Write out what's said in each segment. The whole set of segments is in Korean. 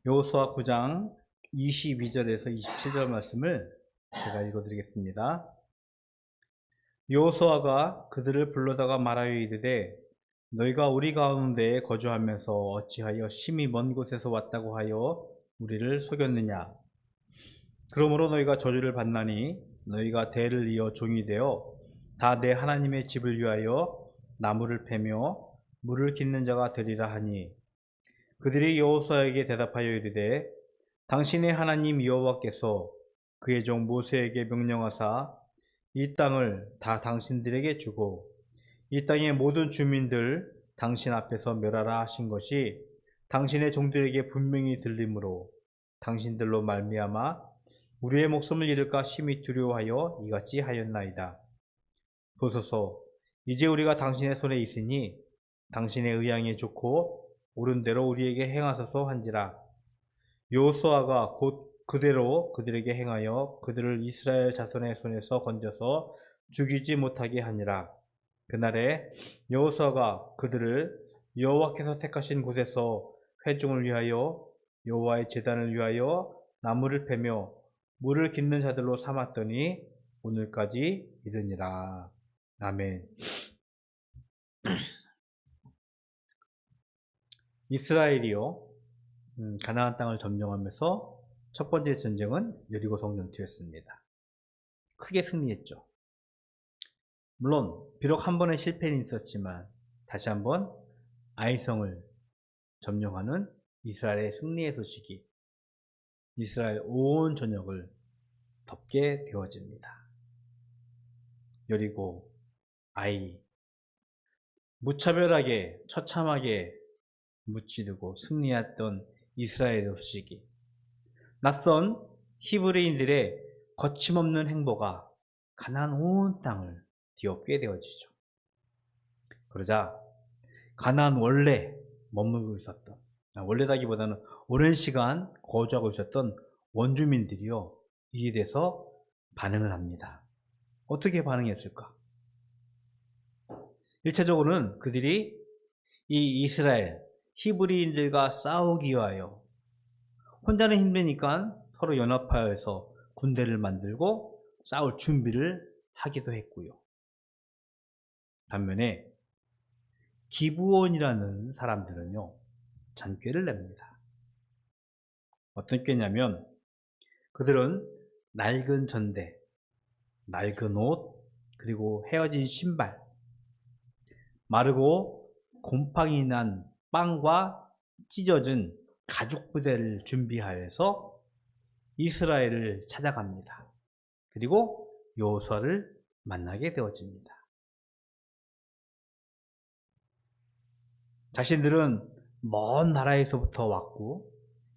여호수아 9장 22절에서 27절 말씀을 제가 읽어드리겠습니다. 여호수아가 그들을 불러다가 말하여 이르되 너희가 우리 가운데에 거주하면서 어찌하여 심히 먼 곳에서 왔다고 하여 우리를 속였느냐. 그러므로 너희가 저주를 받나니 너희가 대를 이어 종이 되어 다 내 하나님의 집을 위하여 나무를 패며 물을 깃는 자가 되리라 하니, 그들이 여호수아에게 대답하여 이르되 당신의 하나님 여호와께서 그의 종 모세에게 명령하사 이 땅을 다 당신들에게 주고 이 땅의 모든 주민들 당신 앞에서 멸하라 하신 것이 당신의 종들에게 분명히 들리므로 당신들로 말미암아 우리의 목숨을 잃을까 심히 두려워하여 이같이 하였나이다. 보소서, 이제 우리가 당신의 손에 있으니 당신의 의향에 좋고 옳은 대로 우리에게 행하소서 한지라. 여호수아가 곧 그대로 그들에게 행하여 그들을 이스라엘 자손의 손에서 건져서 죽이지 못하게 하니라. 그날에 여호수아가 그들을 여호와께서 택하신 곳에서 회중을 위하여 여호와의 제단을 위하여 나무를 패며 물을 깃는 자들로 삼았더니 오늘까지 이르니라. 아멘. 이스라엘이요 가나안 땅을 점령하면서 첫 번째 전쟁은 여리고 성전투였습니다. 크게 승리했죠. 물론 비록 한 번의 실패는 있었지만 다시 한번 아이성을 점령하는 이스라엘의 승리의 소식이 이스라엘 온 전역을 덮게 되어집니다. 여리고 아이, 무차별하게 처참하게 무찌르고 승리했던 이스라엘의 소식이 낯선 히브리인들의 거침없는 행보가 가나안 온 땅을 뒤엎게 되어지죠. 그러자 가나안 원래 머물고 있었던, 원래라기보다는 오랜 시간 거주하고 있었던 원주민들이요, 이에 대해서 반응을 합니다. 어떻게 반응했을까? 1차적으로는 그들이 이 이스라엘 히브리인들과 싸우기 위하여 혼자는 힘드니까 서로 연합하여서 군대를 만들고 싸울 준비를 하기도 했고요. 반면에 기브온이라는 사람들은요, 잔꾀를 냅니다. 어떤 꾀냐면 그들은 낡은 전대, 낡은 옷, 그리고 헤어진 신발, 마르고 곰팡이 난 빵과 찢어진 가죽 부대를 준비하여서 이스라엘을 찾아갑니다. 그리고 여호수아를 만나게 되어집니다. 자신들은 먼 나라에서부터 왔고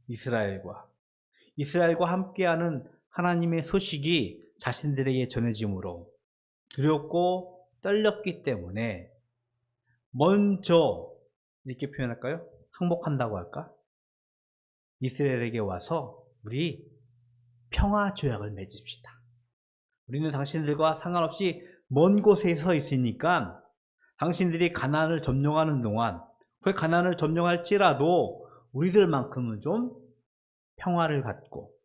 이스라엘과 함께하는 하나님의 소식이 자신들에게 전해지므로 두렵고 떨렸기 때문에 먼저 이렇게 표현할까요? 항복한다고 할까? 이스라엘에게 와서 우리 평화 조약을 맺읍시다. 우리는 당신들과 상관없이 먼 곳에 서 있으니까 당신들이 가나안을 점령하는 동안 그 가나안을 점령할지라도 우리들만큼은 좀 평화를 갖고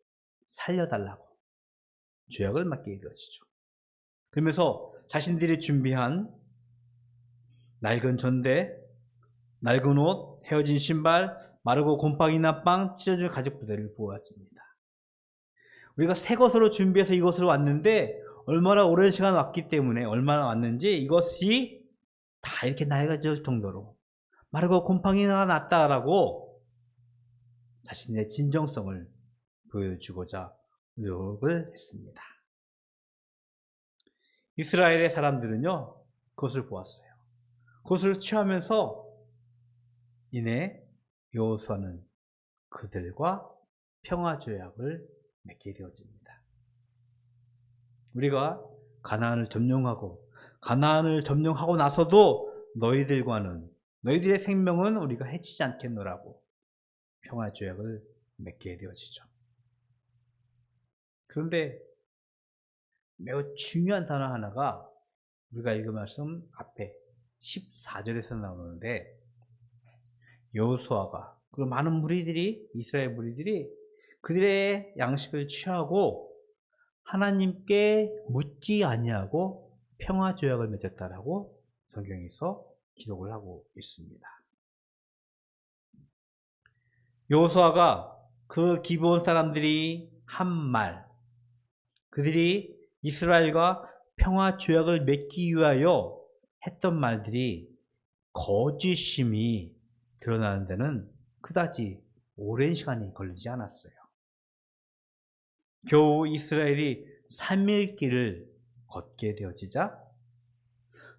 살려달라고 조약을 맺게 이루어지죠. 그러면서 자신들이 준비한 낡은 전대, 낡은 옷, 헤어진 신발, 마르고 곰팡이 난 빵, 찢어진 가죽 부대를 보았습니다. 우리가 새 것으로 준비해서 이것으로 왔는데 얼마나 오랜 시간 왔기 때문에 얼마나 왔는지 이것이 다 이렇게 낡아질 정도로 마르고 곰팡이가 났다라고 자신의 진정성을 보여주고자 노력을 했습니다. 이스라엘의 사람들은요, 그것을 보았어요. 그것을 취하면서 이내 여호수아는 그들과 평화조약을 맺게 되어집니다. 우리가 가나안을 점령하고 나서도 너희들의 생명은 우리가 해치지 않겠노라고 평화조약을 맺게 되어지죠. 그런데 매우 중요한 단어 하나가 우리가 읽은 말씀 앞에 14절에서 나오는데 여호수아가 그리고 많은 무리들이, 이스라엘 무리들이 그들의 양식을 취하고 하나님께 묻지 아니하고 평화 조약을 맺었다라고 성경에서 기록을 하고 있습니다. 여호수아가 그 기브온 사람들이 한 말, 그들이 이스라엘과 평화 조약을 맺기 위하여 했던 말들이 거짓임이 드러나는 데는 그다지 오랜 시간이 걸리지 않았어요. 겨우 이스라엘이 3일 길을 걷게 되어지자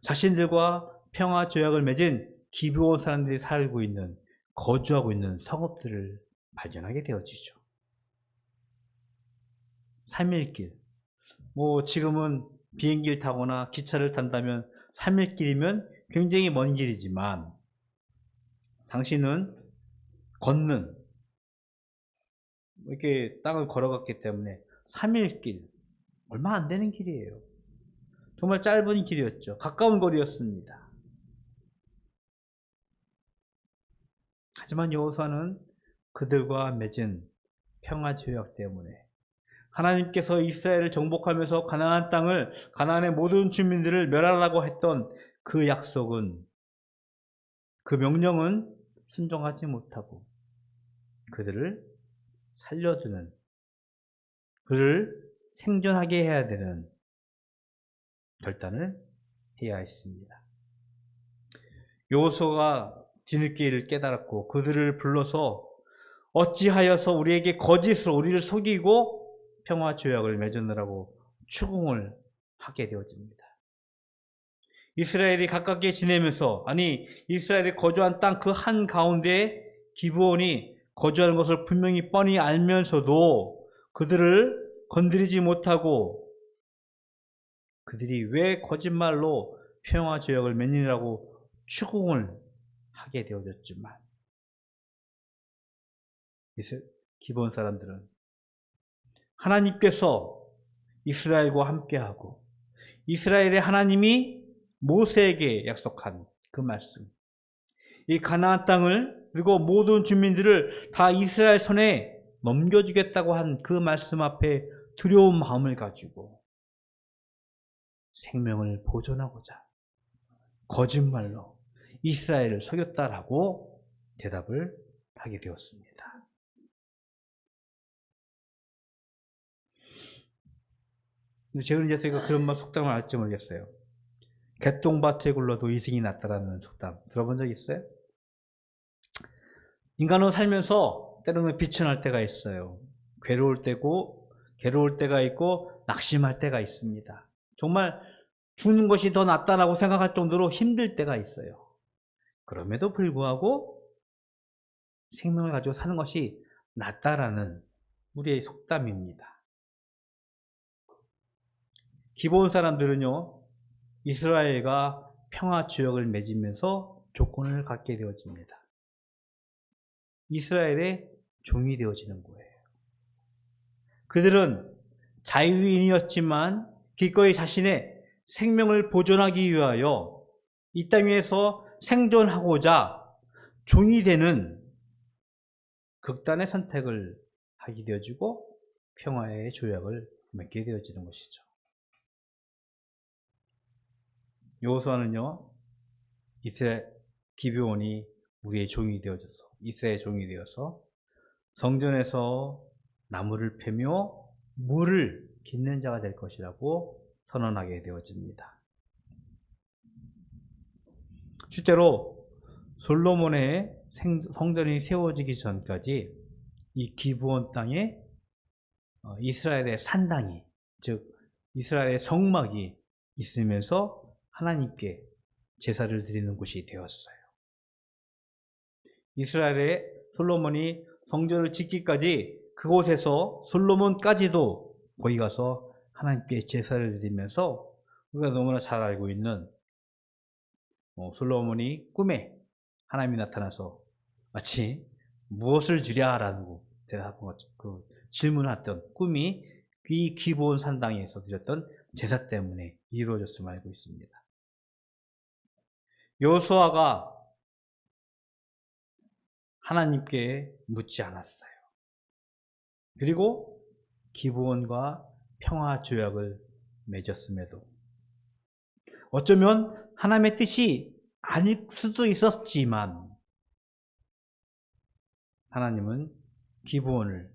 자신들과 평화 조약을 맺은 기브온 사람들이 살고 있는, 거주하고 있는 성읍들을 발견하게 되어지죠. 3일 길. 지금은 비행기를 타거나 기차를 탄다면 3일 길이면 굉장히 먼 길이지만 당신은 걷는, 이렇게 땅을 걸어갔기 때문에 3일 길, 얼마 안 되는 길이에요. 정말 짧은 길이었죠. 가까운 거리였습니다. 하지만 여호수아는 그들과 맺은 평화 조약 때문에 하나님께서 이스라엘을 정복하면서 가나안 땅을, 가나안의 모든 주민들을 멸하라고 했던 그 약속은, 그 명령은 순종하지 못하고 그들을 살려두는, 그를 생존하게 해야 되는 결단을 해야 했습니다. 여호수아가 뒤늦게 이를 깨달았고 그들을 불러서 어찌하여서 우리에게 거짓으로 우리를 속이고 평화 조약을 맺으느라고 추궁을 하게 되어집니다. 이스라엘이 가깝게 지내면서, 아니 이스라엘이 거주한 땅 그 한 가운데 기브온이 거주하는 것을 분명히 뻔히 알면서도 그들을 건드리지 못하고 그들이 왜 거짓말로 평화 조약을 맺느라고 추궁을 하게 되어졌지만 기브온 사람들은 하나님께서 이스라엘과 함께하고 이스라엘의 하나님이 모세에게 약속한 그 말씀, 이 가나안 땅을 그리고 모든 주민들을 다 이스라엘 손에 넘겨주겠다고 한 그 말씀 앞에 두려운 마음을 가지고 생명을 보존하고자 거짓말로 이스라엘을 속였다라고 대답을 하게 되었습니다. 제가 그런 말 속담을 알지 모르겠어요. 개똥밭에 굴러도 이승이 낫다라는 속담 들어본 적 있어요? 인간은 살면서 때로는 비천할 때가 있어요. 괴로울 때가 있고 낙심할 때가 있습니다. 정말 죽는 것이 더 낫다라고 생각할 정도로 힘들 때가 있어요. 그럼에도 불구하고 생명을 가지고 사는 것이 낫다라는 우리의 속담입니다. 기브온 사람들은요, 이스라엘과 평화 조약을 맺으면서 조건을 갖게 되어집니다. 이스라엘의 종이 되어지는 거예요. 그들은 자유인이었지만 기꺼이 자신의 생명을 보존하기 위하여 이 땅 위에서 생존하고자 종이 되는 극단의 선택을 하게 되어지고 평화의 조약을 맺게 되어지는 것이죠. 여호수아는요, 이스라엘 기브온이 우리의 종이 되어져서, 이스라엘의 종이 되어서 성전에서 나무를 패며 물을 깃는 자가 될 것이라고 선언하게 되어집니다. 실제로 솔로몬의 성전이 세워지기 전까지 이 기브온 땅에 이스라엘의 산당이, 즉 이스라엘의 성막이 있으면서 하나님께 제사를 드리는 곳이 되었어요. 이스라엘의 솔로몬이 성전을 짓기까지 그곳에서 솔로몬까지도 거기 가서 하나님께 제사를 드리면서 우리가 너무나 잘 알고 있는 솔로몬이 꿈에 하나님이 나타나서 마치 무엇을 주랴라고 대답한 그 질문했던 꿈이 이 기브온 산당에서 드렸던 제사 때문에 이루어졌음을 알고 있습니다. 여호수아가 하나님께 묻지 않았어요. 그리고 기브온과 평화 조약을 맺었음에도 어쩌면 하나님의 뜻이 아닐 수도 있었지만 하나님은 기브온을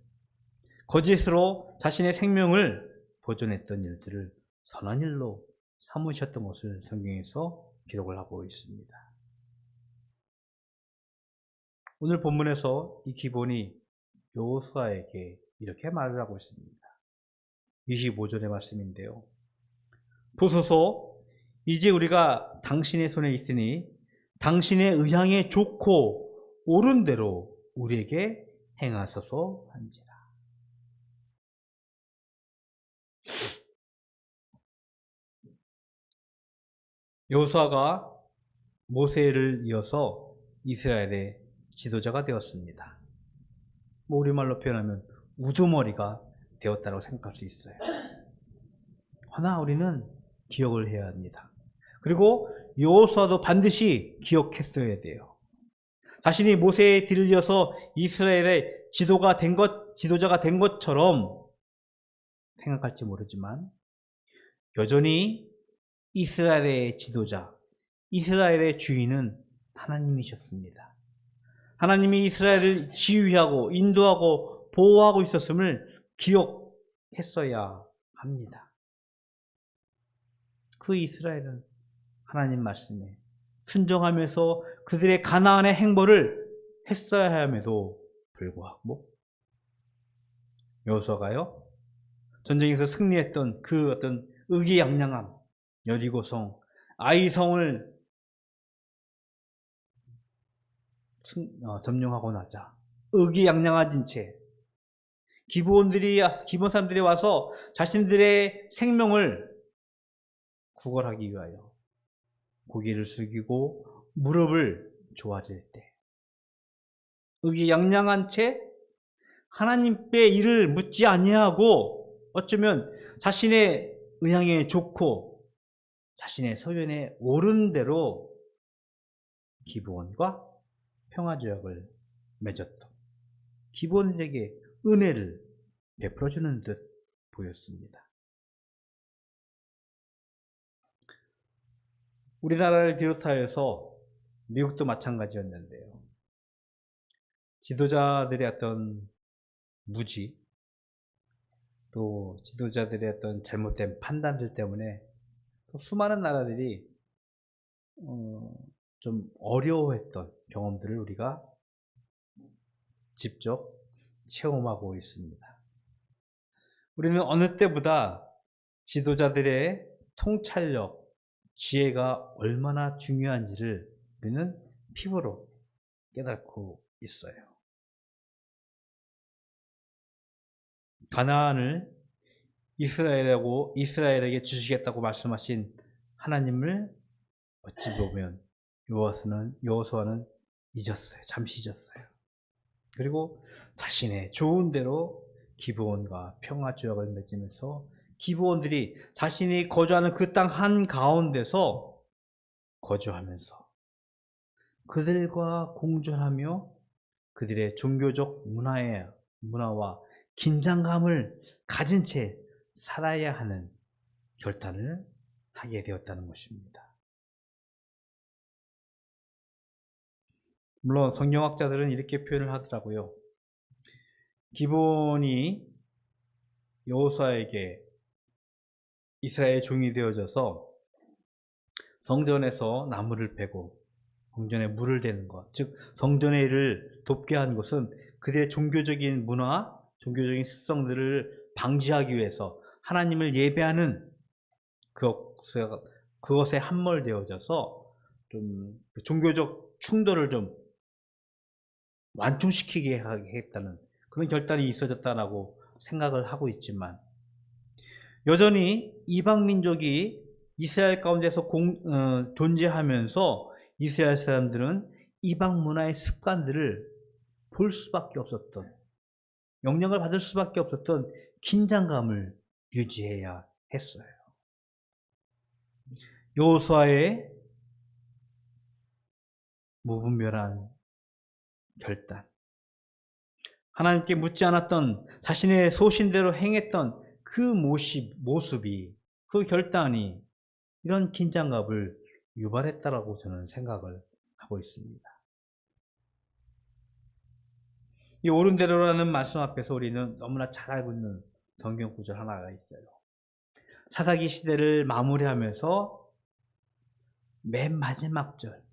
거짓으로 자신의 생명을 보존했던 일들을 선한 일로 삼으셨던 것을 성경에서 기록을 하고 있습니다. 오늘 본문에서 이 기브온이 여호수아에게 이렇게 말을 하고 있습니다. 25절의 말씀인데요. 보소서, 이제 우리가 당신의 손에 있으니 당신의 의향에 좋고 옳은 대로 우리에게 행하소서 한지라. 여호수아가 모세를 이어서 이스라엘의 지도자가 되었습니다. 우리말로 표현하면 우두머리가 되었다고 생각할 수 있어요. 허나 우리는 기억을 해야 합니다. 그리고 여호수아도 반드시 기억했어야 돼요. 자신이 모세의 뒤를 이어서 이스라엘의 지도자가 된 것처럼 생각할지 모르지만 여전히 이스라엘의 지도자, 이스라엘의 주인은 하나님이셨습니다. 하나님이 이스라엘을 지휘하고 인도하고 보호하고 있었음을 기억했어야 합니다. 그 이스라엘은 하나님 말씀에 순종하면서 그들의 가나안의 행보를 했어야 함에도 불구하고 여호수아가요, 전쟁에서 승리했던 그 어떤 의기양양함, 여리고성, 아이성을 점령하고 나자 의기양양해진 채 기브온 사람들이 와서 자신들의 생명을 구걸하기 위하여 고개를 숙이고 무릎을 조아릴 때 의기양양한 채 하나님의 일을 묻지 아니하고 어쩌면 자신의 의향에 좋고 자신의 소견에 옳은 대로 기브온과 평화조약을 맺었던 기브온에게 은혜를 베풀어주는 듯 보였습니다. 우리나라를 비롯하여서 미국도 마찬가지였는데요. 지도자들의 어떤 무지, 또 지도자들의 어떤 잘못된 판단들 때문에 수많은 나라들이 좀 어려워했던 경험들을 우리가 직접 체험하고 있습니다. 우리는 어느 때보다 지도자들의 통찰력, 지혜가 얼마나 중요한지를 우리는 피부로 깨닫고 있어요. 가나안을 이스라엘에게 주시겠다고 말씀하신 하나님을 어찌 보면 여호수아는 잊었어요. 잠시 잊었어요. 그리고 자신의 좋은 대로 기브온과 평화조약을 맺으면서 기브온들이 자신이 거주하는 그 땅 한가운데서 거주하면서 그들과 공존하며 그들의 종교적 문화와 긴장감을 가진 채 살아야 하는 결단을 하게 되었다는 것입니다. 물론 성경학자들은 이렇게 표현을 하더라고요. 기브온이 여호수아에게 이스라엘의 종이 되어져서 성전에서 나무를 베고 성전에 물을 대는 것, 즉 성전의 일을 돕게 한 것은 그들의 종교적인 문화, 종교적인 습성들을 방지하기 위해서 하나님을 예배하는 그것에 함몰되어져서 좀 종교적 충돌을 좀 완충시키게 하겠다는 그런 결단이 있어졌다라고 생각을 하고 있지만 여전히 이방 민족이 이스라엘 가운데서 존재하면서 이스라엘 사람들은 이방 문화의 습관들을 볼 수밖에 없었던, 영향을 받을 수밖에 없었던 긴장감을 유지해야 했어요. 여호수아의 무분별한 결단, 하나님께 묻지 않았던 자신의 소신대로 행했던 그 모습이, 그 결단이 이런 긴장감을 유발했다라고 저는 생각을 하고 있습니다. 이 옳은 대로라는 말씀 앞에서 우리는 너무나 잘 알고 있는 성경 구절 하나가 있어요. 사사기 시대를 마무리하면서 맨 마지막 절,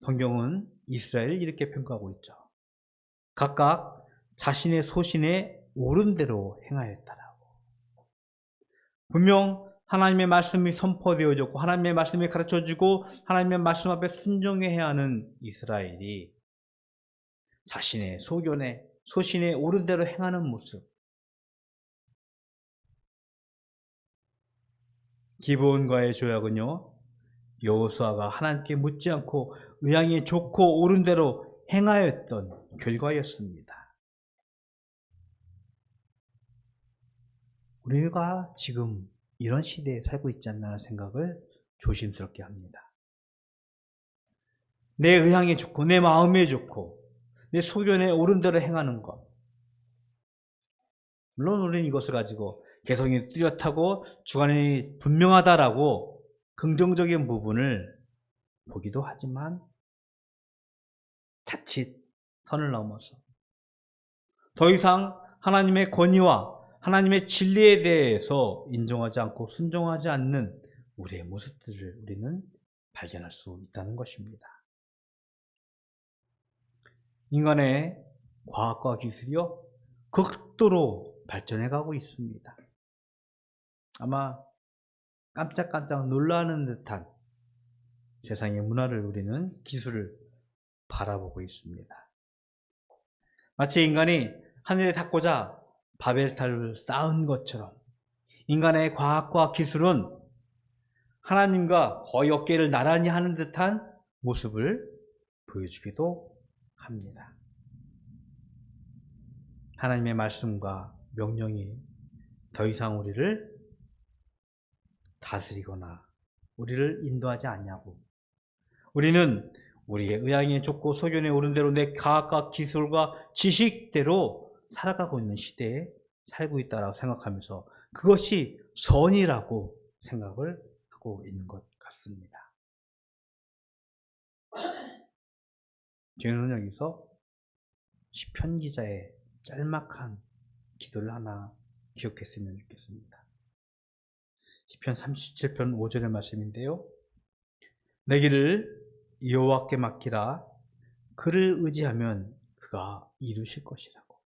성경은 이스라엘을 이렇게 평가하고 있죠. 각각 자신의 소신에 옳은 대로 행하였다라고. 분명 하나님의 말씀이 선포되어졌고 하나님의 말씀이 가르쳐주고 하나님의 말씀 앞에 순종해야 하는 이스라엘이 자신의 소신에 옳은 대로 행하는 모습, 기브온과의 조약은요, 여호수아가 하나님께 묻지 않고 의향이 좋고 옳은 대로 행하였던 결과였습니다. 우리가 지금 이런 시대에 살고 있지 않나 생각을 조심스럽게 합니다. 내 의향이 좋고 내 마음이 좋고 내 소견에 옳은 대로 행하는 것, 물론 우리는 이것을 가지고 개성이 뚜렷하고 주관이 분명하다라고 긍정적인 부분을 보기도 하지만 자칫 선을 넘어서 더 이상 하나님의 권위와 하나님의 진리에 대해서 인정하지 않고 순종하지 않는 우리의 모습들을 우리는 발견할 수 있다는 것입니다. 인간의 과학과 기술이요, 극도로 발전해 가고 있습니다. 아마 깜짝깜짝 놀라는 듯한 세상의 문화를 우리는 기술을 바라보고 있습니다. 마치 인간이 하늘에 닿고자 바벨탑을 쌓은 것처럼 인간의 과학과 기술은 하나님과 거의 어깨를 나란히 하는 듯한 모습을 보여주기도 합니다. 하나님의 말씀과 명령이 더 이상 우리를 다스리거나 우리를 인도하지 않냐고, 우리는 우리의 의향에 좋고 소견에 옳은 대로 내 과학과 기술과 지식대로 살아가고 있는 시대에 살고 있다고 생각하면서 그것이 선이라고 생각을 하고 있는 것 같습니다. 저는 여기서 시편 기자의 짤막한 기도를 하나 기억했으면 좋겠습니다. 시편 37편 5절의 말씀인데요. 내 길을 여호와께 맡기라. 그를 의지하면 그가 이루실 것이라고.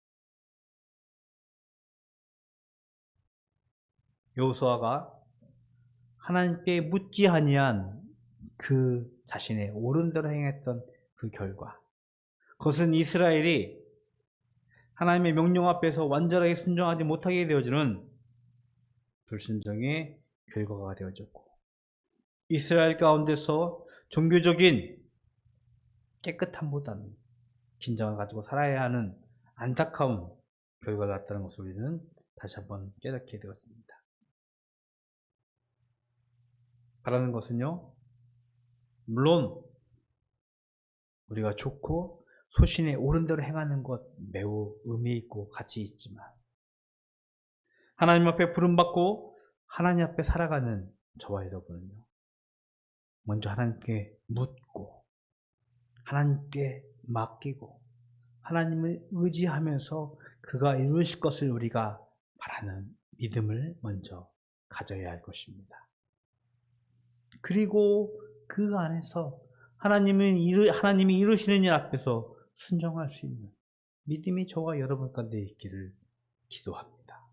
여호수아가 하나님께 묻지 아니한 그 자신의 옳은 대로 행했던 그 결과, 그것은 이스라엘이 하나님의 명령 앞에서 완전하게 순종하지 못하게 되어주는 불순종의 결과가 되어졌고, 이스라엘 가운데서 종교적인 깨끗함보다는 긴장을 가지고 살아야 하는 안타까운 결과가 났다는 것을 우리는 다시 한번 깨닫게 되었습니다. 바라는 것은요, 물론 우리가 좋고 소신에 옳은 대로 행하는 것 매우 의미 있고 가치 있지만, 하나님 앞에 부름받고 하나님 앞에 살아가는 저와 여러분은요, 먼저 하나님께 묻고 하나님께 맡기고 하나님을 의지하면서 그가 이루실 것을 우리가 바라는 믿음을 먼저 가져야 할 것입니다. 그리고 그 안에서 하나님이 이루시는 일 앞에서 순종할 수 있는 믿음이 저와 여러분 가운데 있기를 기도합니다.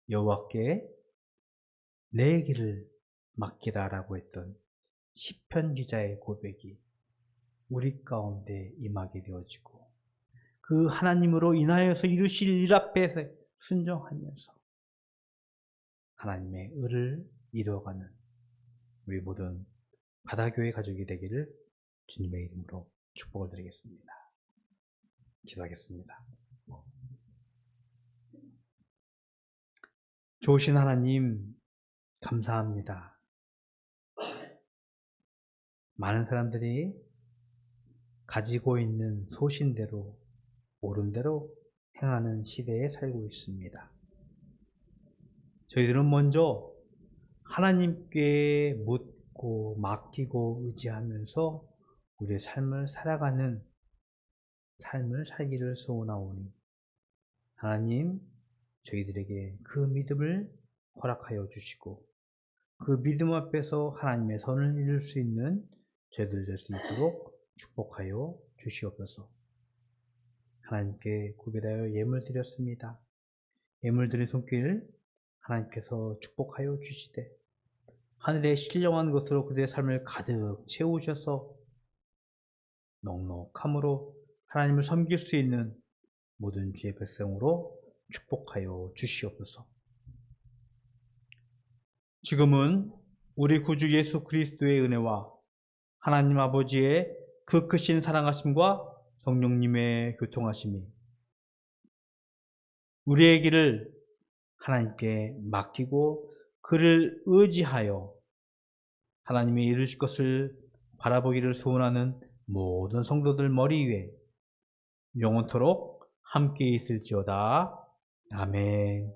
여호와께 내 길을 맡기라라고 했던 시편 기자의 고백이 우리 가운데 임하게 되어지고, 그 하나님으로 인하여서 이루실 일 앞에서 순종하면서 하나님의 의를 이루어가는 우리 모든 바다교회 가족이 되기를 주님의 이름으로 축복을 드리겠습니다. 기도하겠습니다. 좋으신 하나님, 감사합니다. 많은 사람들이 가지고 있는 소신대로 옳은 대로 행하는 시대에 살고 있습니다. 저희들은 먼저 하나님께 묻고 맡기고 의지하면서 우리의 삶을 살아가는 삶을 살기를 소원하오니 하나님 저희들에게 그 믿음을 허락하여 주시고 그 믿음 앞에서 하나님의 선을 이룰 수 있는 저희들 될 수 있도록 축복하여 주시옵소서. 하나님께 구별하여 예물 드렸습니다. 예물 드린 손길 하나님께서 축복하여 주시되 하늘의 신령한 것으로 그들의 삶을 가득 채우셔서 넉넉함으로 하나님을 섬길 수 있는 모든 주의 백성으로 축복하여 주시옵소서. 지금은 우리 구주 예수 그리스도의 은혜와 하나님 아버지의 그 크신 사랑하심과 성령님의 교통하심이 우리의 길을 하나님께 맡기고 그를 의지하여 하나님이 이루실 것을 바라보기를 소원하는 모든 성도들 머리 위에 영원토록 함께 있을지어다. 아멘.